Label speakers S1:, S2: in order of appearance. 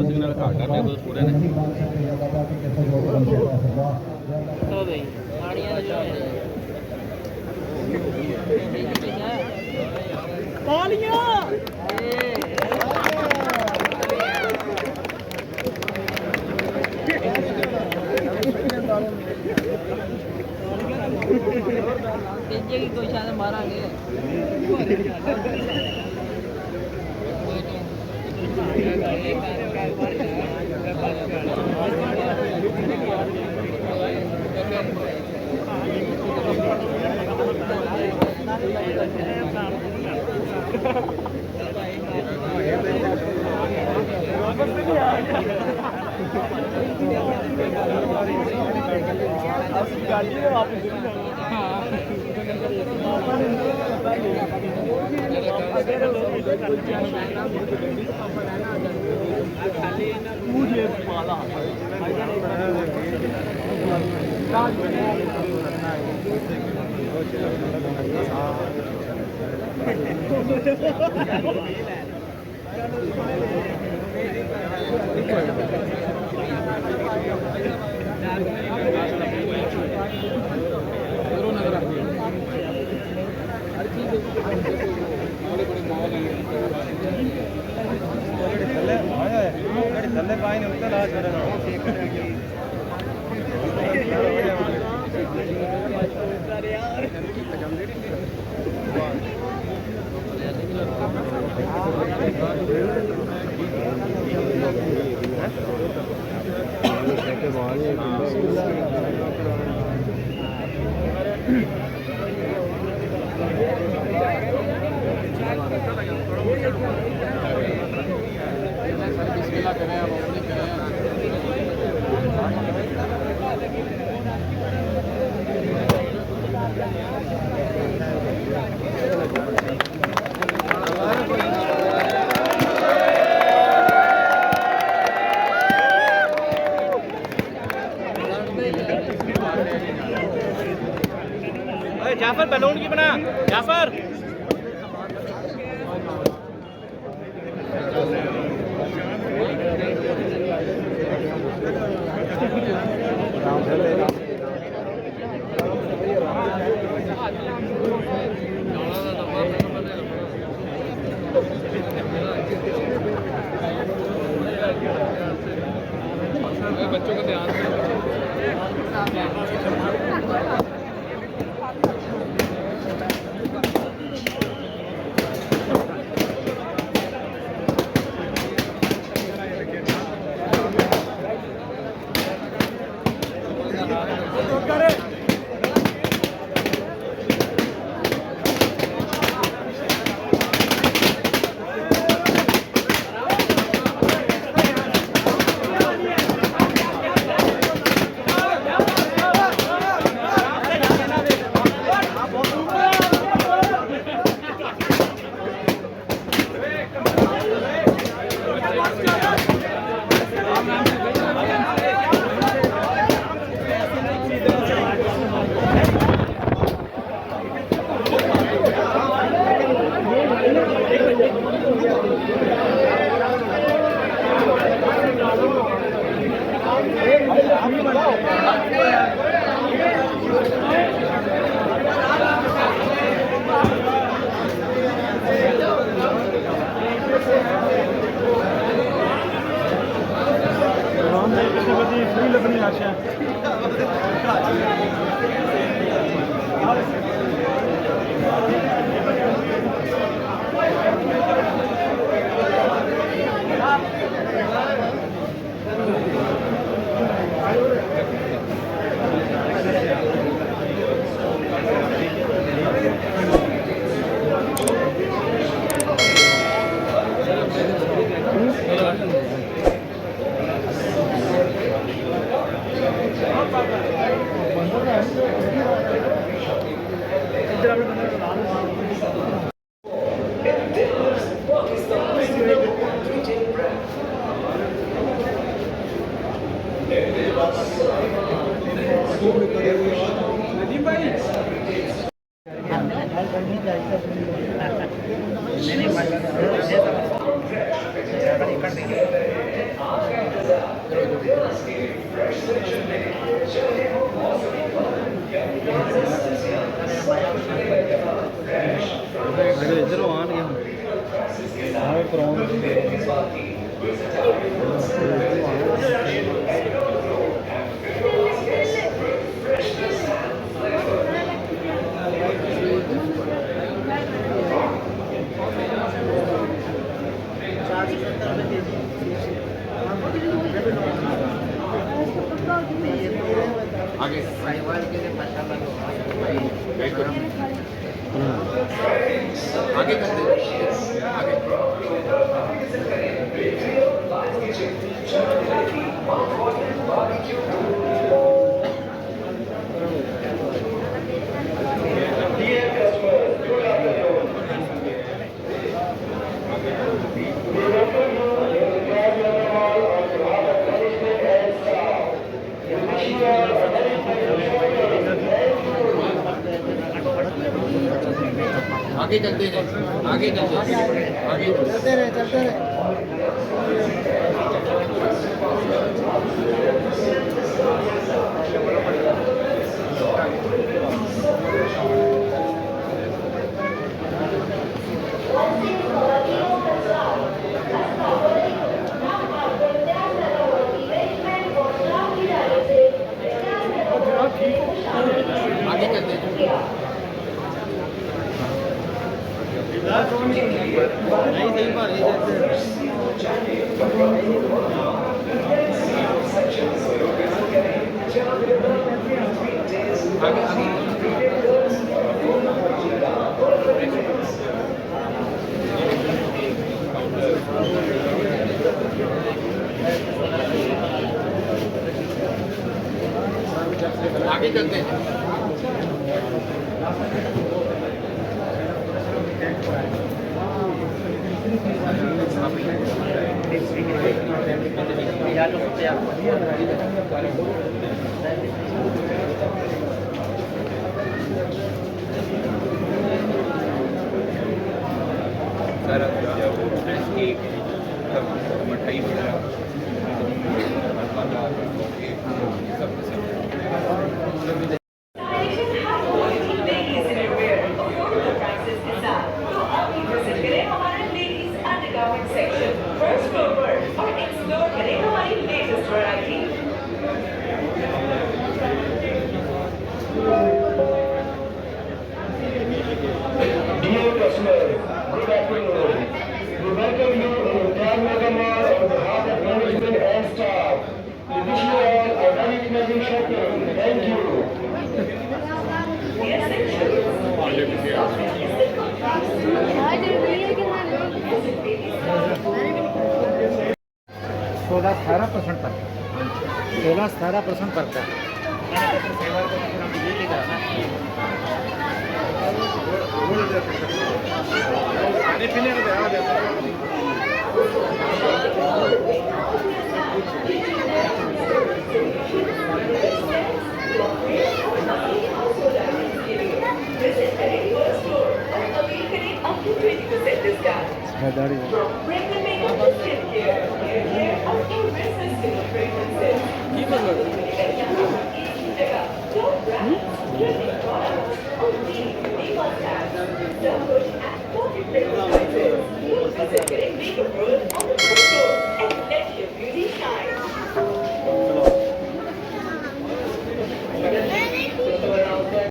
S1: Signal घाटा ने पूरे ने
S2: की कोई शायद मारांगे जाफर बैलून की बना जाफर बच्चों का ध्यान
S1: इधरों आने आए आगे आगे करते आगे चलते हैं आगे चलते हैं आगे चलते रहे आगे चलते हैं नहीं सही बात आगे चलते हैं
S3: First floor पर और एक्सप्लोर करें हमारी latest variety.
S4: Dear customers, good afternoon. We welcome you to Grand Mega Mall on behalf of management and staff. We wish you all a very pleasant shopping. Thank you.
S5: सोलह 18% तक 16-17% करता है खाने पीने को ध्यान देता
S3: Up to 20% discount. Brenda Makeup Skincare, hair and irresistible fragrances. Top brands, unique products, only Makeup Tabs. So good and perfect fragrances. Visit Makeup World